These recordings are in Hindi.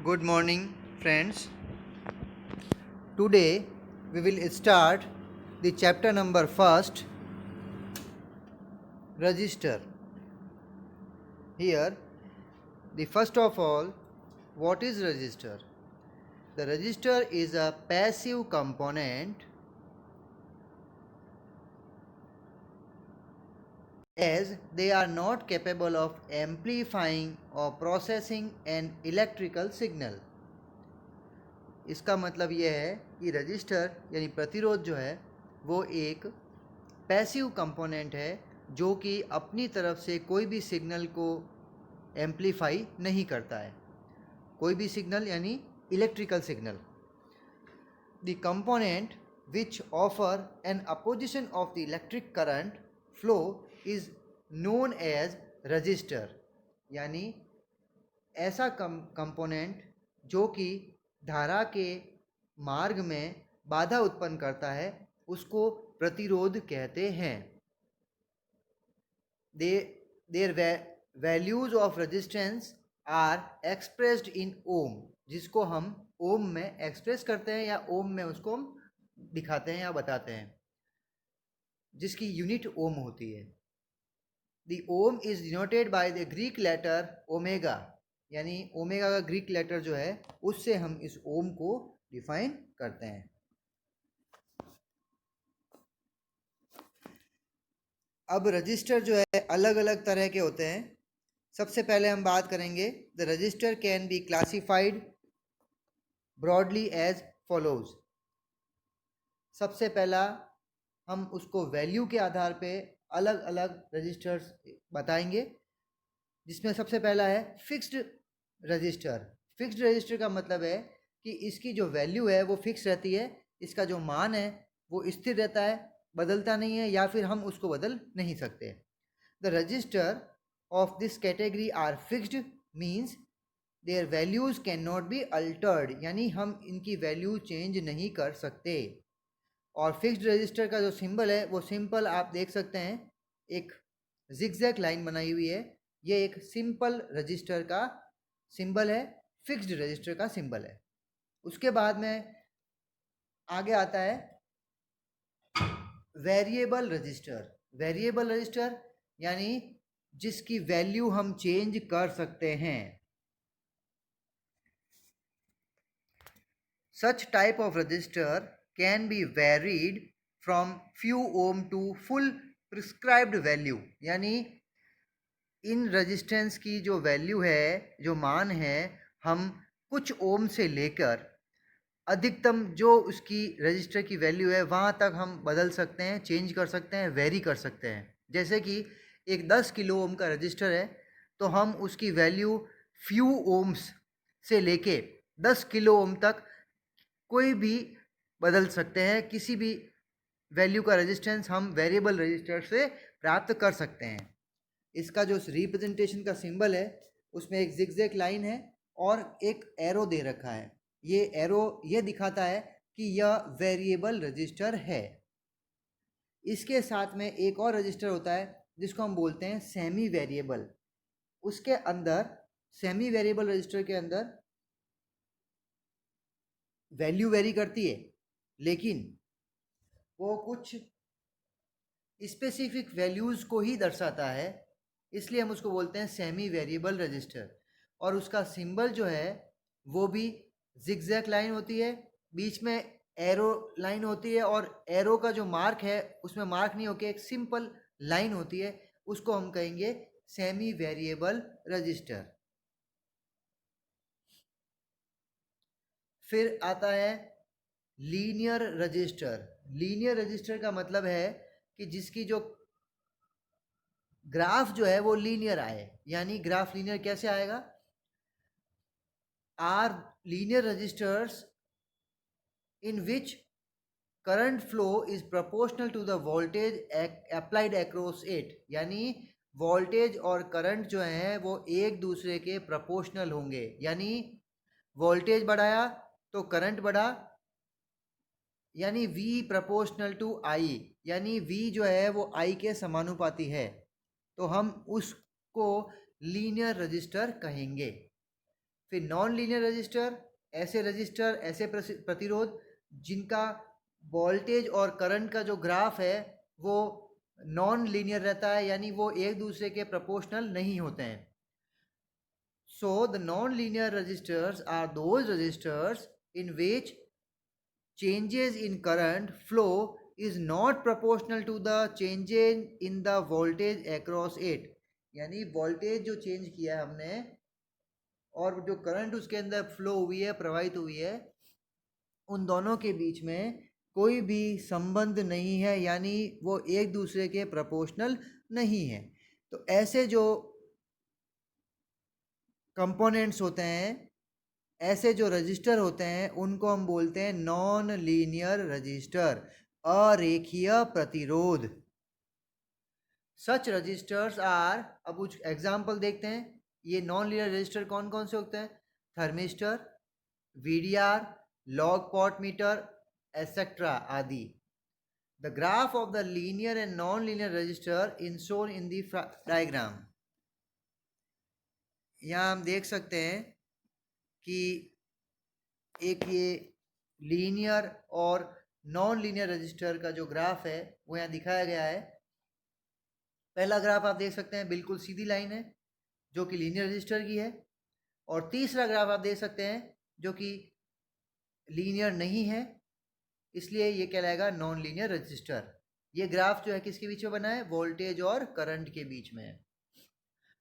Good morning, friends. Today we will start the chapter number first, register. Here, the first of all, what is register? The register is a passive component as they are not capable of amplifying or processing an electrical signal. इसका मतलब यह है कि रजिस्टर यानी प्रतिरोध जो है वो एक पैसिव कंपोनेंट है जो कि अपनी तरफ से कोई भी सिग्नल को एम्पलीफाई नहीं करता है, कोई भी सिग्नल यानी electrical signal. The component which offer an opposition of the electric current flow is known as resistor. यानी ऐसा कंपोनेंट जो कि धारा के मार्ग में बाधा उत्पन्न करता है उसको प्रतिरोध कहते हैं. Their values of resistance are expressed in ohm, जिसको हम ओम में एक्सप्रेस करते हैं या ओम में उसको हम दिखाते हैं या बताते हैं, जिसकी यूनिट ओम होती है. The ohm is denoted by the Greek letter omega, यानी ओमेगा का ग्रीक लेटर जो है उससे हम इस ओम को डिफाइन करते हैं. अब रजिस्टर जो है अलग अलग तरह के होते हैं. सबसे पहले हम बात करेंगे the resistor can be classified broadly as follows. सबसे पहला हम उसको वैल्यू के आधार पे अलग अलग रजिस्टर्स बताएंगे, जिसमें सबसे पहला है फिक्स्ड रजिस्टर. फिक्स्ड रजिस्टर का मतलब है कि इसकी जो वैल्यू है वो फिक्स रहती है, इसका जो मान है वो स्थिर रहता है, बदलता नहीं है या फिर हम उसको बदल नहीं सकते. The resistor of this category are fixed means their values can not be altered, यानी हम इनकी वैल्यू चेंज नहीं कर सकते. और फिक्स्ड रजिस्टर का जो सिंबल है वो सिंपल आप देख सकते हैं, एक जिगजैग लाइन बनाई हुई है. ये एक सिंपल रजिस्टर का सिंबल है, फिक्स्ड रजिस्टर का सिंबल है. उसके बाद में आगे आता है वेरिएबल रजिस्टर. वेरिएबल रजिस्टर यानी जिसकी वैल्यू हम चेंज कर सकते हैं. Such type of resistor can be varied from few ohm to full prescribed value. यानी इन रेजिस्टेंस की जो वैल्यू है, जो मान है, हम कुछ ओम से लेकर अधिकतम जो उसकी रजिस्टर की वैल्यू है वहाँ तक हम बदल सकते हैं, चेंज कर सकते हैं, वेरी कर सकते हैं. जैसे कि एक 10 किलो ओम का रजिस्टर है तो हम उसकी वैल्यू फ्यू ओम्स से लेके 10 किलो ओम तक कोई भी बदल सकते हैं. किसी भी वैल्यू का रेजिस्टेंस हम वेरिएबल रजिस्टर से प्राप्त कर सकते हैं. इसका जो रिप्रेजेंटेशन का सिंबल है उसमें एक जिगजैग लाइन है और एक एरो दे रखा है. ये एरो ये दिखाता है कि यह वेरिएबल रजिस्टर है. इसके साथ में एक और रजिस्टर होता है जिसको हम बोलते हैं सेमी वेरिएबल. उसके अंदर सेमी वेरिएबल रजिस्टर के अंदर वैल्यू वेरी करती है, लेकिन वो कुछ स्पेसिफिक वैल्यूज़ को ही दर्शाता है, इसलिए हम उसको बोलते हैं सेमी वेरिएबल रजिस्टर. और उसका सिंबल जो है वो भी जिगजैग लाइन होती है, बीच में एरो लाइन होती है और एरो का जो मार्क है उसमें मार्क नहीं होकर एक सिंपल लाइन होती है, उसको हम कहेंगे सेमी वेरिएबल रजिस्टर. फिर आता है लीनियर रजिस्टर. लीनियर रजिस्टर का मतलब है कि जिसकी जो ग्राफ जो है वो लीनियर आए. यानी ग्राफ लीनियर कैसे आएगा? Are linear resistors in which current flow is proportional to the voltage applied across it. यानी वोल्टेज और करंट जो है वो एक दूसरे के प्रोपोर्शनल होंगे. यानी वोल्टेज बढ़ाया तो करंट बढ़ा, यानी V प्रोपोर्शनल टू I, यानी V जो है वो I के समानुपाती है, तो हम उसको लीनियर रजिस्टर कहेंगे. फिर नॉन लीनियर रजिस्टर, ऐसे प्रतिरोध जिनका वोल्टेज और करंट का जो ग्राफ है वो नॉन लीनियर रहता है, यानी वो एक दूसरे के प्रोपोर्शनल नहीं होते हैं. So the non-linear resistors are those resistors in which changes in current flow is not proportional to the changes in the voltage across it. यानी वोल्टेज जो चेंज किया है हमने और जो करंट उसके अंदर फ्लो हुई है, प्रवाहित हुई है, उन दोनों के बीच में कोई भी संबंध नहीं है, यानी वो एक दूसरे के प्रोपोर्शनल नहीं है. तो ऐसे जो कंपोनेंट्स होते हैं, ऐसे जो रजिस्टर होते हैं, उनको हम बोलते हैं नॉन लीनियर रजिस्टर, अरेखीय प्रतिरोध. सच रजिस्टर्स आर, अब कुछ एग्जाम्पल देखते हैं. ये नॉन लीनियर रजिस्टर कौन कौन से होते हैं? Thermistor, VDR, log potentiometer, etcetera आदि. The graph of the linear and non linear resistor in shown in the diagram. यहाँ हम देख सकते हैं कि एक ये लीनियर और नॉन लीनियर रजिस्टर का जो ग्राफ है वो यहाँ दिखाया गया है. पहला ग्राफ आप देख सकते हैं, बिल्कुल सीधी लाइन है जो कि लीनियर रजिस्टर की है. और तीसरा ग्राफ आप देख सकते हैं जो कि लीनियर नहीं है, इसलिए ये कहलाएगा नॉन लीनियर रजिस्टर. ये ग्राफ जो है किसके बीच में बना है? वोल्टेज और करंट के बीच में है.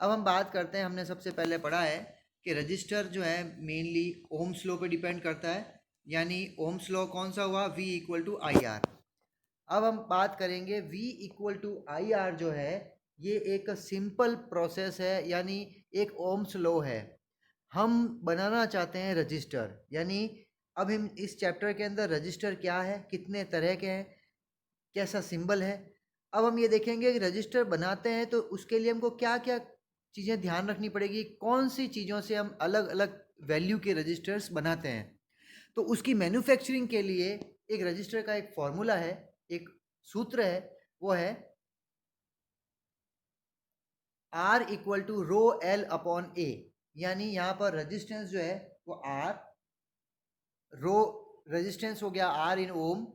अब हम बात करते हैं, हमने सबसे पहले पढ़ा है कि रजिस्टर जो है मेनली ओम्स लॉ पे डिपेंड करता है, यानी ओम्स लॉ कौन सा हुआ? V equal to I R. अब हम बात करेंगे V equal to I R जो है ये एक सिंपल प्रोसेस है, यानी एक ओम्स लॉ है. हम बनाना चाहते हैं रजिस्टर, यानी अब हम इस चैप्टर के अंदर रजिस्टर क्या है, कितने तरह के हैं, कैसा सिंबल है. अब हम ये देखेंगे कि रजिस्टर बनाते हैं तो उसके लिए हमको क्या क्या चीज़ें ध्यान रखनी पड़ेगी, कौन सी चीज़ों से हम अलग अलग वैल्यू के रजिस्टर्स बनाते हैं. तो उसकी मैन्युफैक्चरिंग के लिए एक रजिस्टर का एक फॉर्मूला है, एक सूत्र है, वो है R equal to rho l upon A. यानी यहाँ पर रेजिस्टेंस जो है वो R, रो रेजिस्टेंस हो गया R इन ओम,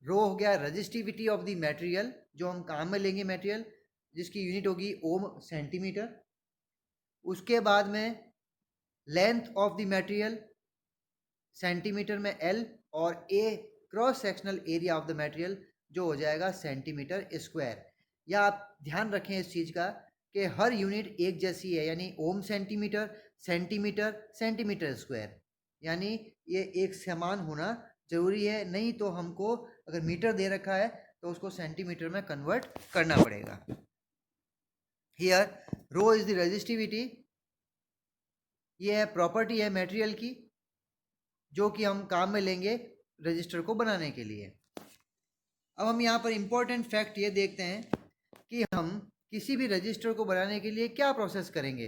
रो हो गया रजिस्टिविटी ऑफ द मटेरियल जो हम काम में लेंगे मटेरियल, जिसकी यूनिट होगी ओम सेंटीमीटर. उसके बाद में length of the material centimetre में L, और A cross sectional area of the material जो हो जाएगा सेंटीमीटर स्क्वायर. या आप ध्यान रखें इस चीज़ का कि हर यूनिट एक जैसी है, यानी ओम सेंटीमीटर, सेंटीमीटर, सेंटीमीटर स्क्वायर, यानी ये एक समान होना जरूरी है. नहीं तो हमको अगर मीटर दे रखा है तो उसको सेंटीमीटर में कन्वर्ट करना पड़ेगा. Here rho is the resistivity, ये है प्रॉपर्टी है मटेरियल की जो कि हम काम में लेंगे रजिस्टर को बनाने के लिए. अब हम यहाँ पर इम्पोर्टेंट फैक्ट ये देखते हैं कि हम किसी भी रजिस्टर को बनाने के लिए क्या प्रोसेस करेंगे.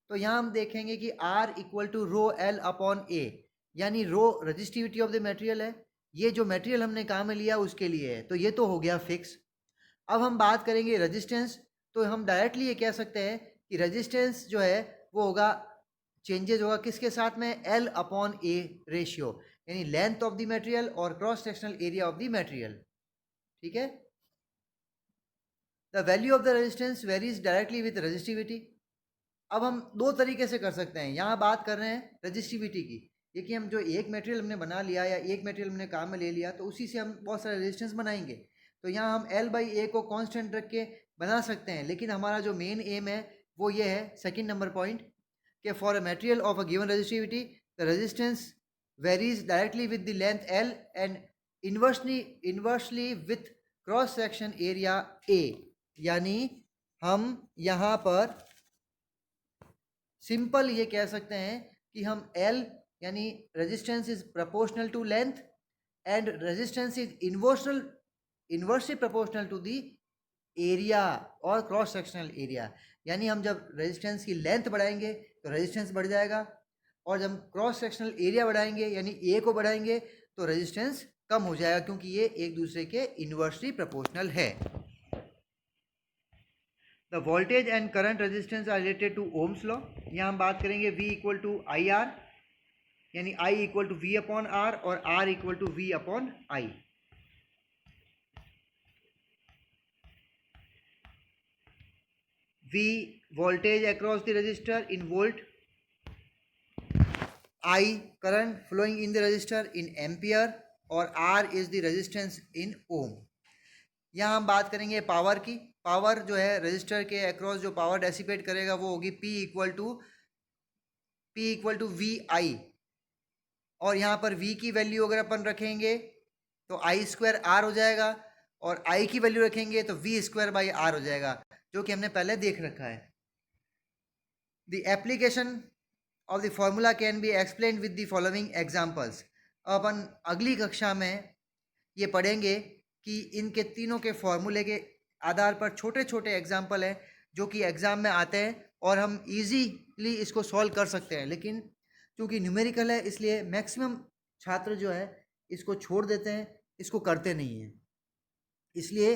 तो यहाँ हम देखेंगे कि R equal to rho l upon A, यानी rho resistivity of the material है, ये जो मटेरियल हमने काम में लिया उसके लिए है, तो ये तो हो गया फिक्स. अब हम बात करेंगे रेजिस्टेंस, तो हम डायरेक्टली ये कह सकते हैं कि रेजिस्टेंस जो है वो होगा, चेंजेस होगा किसके साथ में? L अपॉन ए रेशियो, यानी लेंथ ऑफ द मटेरियल और cross sectional area of the material. ठीक है. The value of the resistance varies directly with resistivity. अब हम दो तरीके से कर सकते हैं. यहाँ बात कर रहे हैं रजिस्टिविटी की, ये कि हम जो एक मटेरियल हमने बना लिया या एक मटेरियल हमने काम में ले लिया तो उसी से हम बहुत सारे रेजिस्टेंस बनाएंगे. तो यहाँ हम L बाई ए को कांस्टेंट रख के बना सकते हैं, लेकिन हमारा जो मेन एम है वो ये है, सेकंड नंबर पॉइंट, कि for a material of a given resistivity the resistance varies directly with the length L and inversely with cross section area A. यानी हम यहाँ पर सिंपल ये कह सकते हैं कि हम L यानी resistance is proportional to length and resistance is inversely proportional to the area और क्रॉस सेक्शनल एरिया. यानी हम जब रेजिस्टेंस की लेंथ बढ़ाएंगे तो रेजिस्टेंस बढ़ जाएगा, और जब क्रॉस सेक्शनल एरिया बढ़ाएंगे यानी ए को बढ़ाएंगे तो रेजिस्टेंस कम हो जाएगा, क्योंकि ये एक दूसरे के इन्वर्सली प्रोपोर्शनल है. The voltage and current resistance are related to ohm's law. यहाँ हम बात करेंगे V equal to I R, यानी I equal to V upon R और R equal to V upon I। V voltage across the resistor in volt, I current flowing in the resistor in ampere और R is the resistance in ohm। यहाँ हम बात करेंगे पावर की। पावर जो है रेजिस्टर के अक्रॉस जो पावर डेसिपेट करेगा वो होगी P इक्वल टू वी आई, और यहाँ पर V की वैल्यू अगर अपन रखेंगे तो I स्क्वायर R हो जाएगा, और I की वैल्यू रखेंगे तो V स्क्वायर बाई R हो जाएगा, जो कि हमने पहले देख रखा है। The application of the formula can be explain with the following examples. अपन अगली कक्षा में ये पढ़ेंगे कि इनके तीनों के फॉर्मूले के आधार पर छोटे छोटे एग्जाम्पल हैं जो कि एग्ज़ाम में आते हैं और हम इजीली इसको सॉल्व कर सकते हैं, लेकिन क्योंकि न्यूमेरिकल है इसलिए मैक्सिमम छात्र जो है इसको छोड़ देते हैं, इसको करते नहीं हैं। इसलिए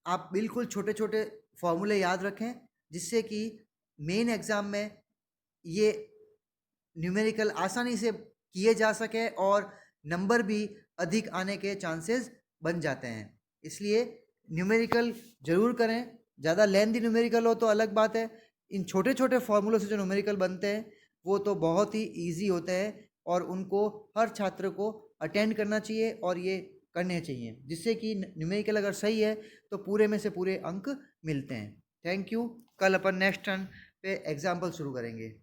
आप बिल्कुल छोटे छोटे फॉर्मूले याद रखें जिससे कि मेन एग्ज़ाम में ये न्यूमेरिकल आसानी से किए जा सके और नंबर भी अधिक आने के चांसेस बन जाते हैं। इसलिए न्यूमेरिकल ज़रूर करें। ज़्यादा लेंथी न्यूमेरिकल हो तो अलग बात है, इन छोटे छोटे फॉर्मूलों से जो न्यूमेरिकल बनते हैं वो तो बहुत ही इजी होते हैं और उनको हर छात्र को अटेंड करना चाहिए और ये करने चाहिए, जिससे कि न्यूमेरिकल अगर सही है तो पूरे में से पूरे अंक मिलते हैं। Thank you. कल अपन नेक्स्ट टर्न पे एग्जाम्पल शुरू करेंगे।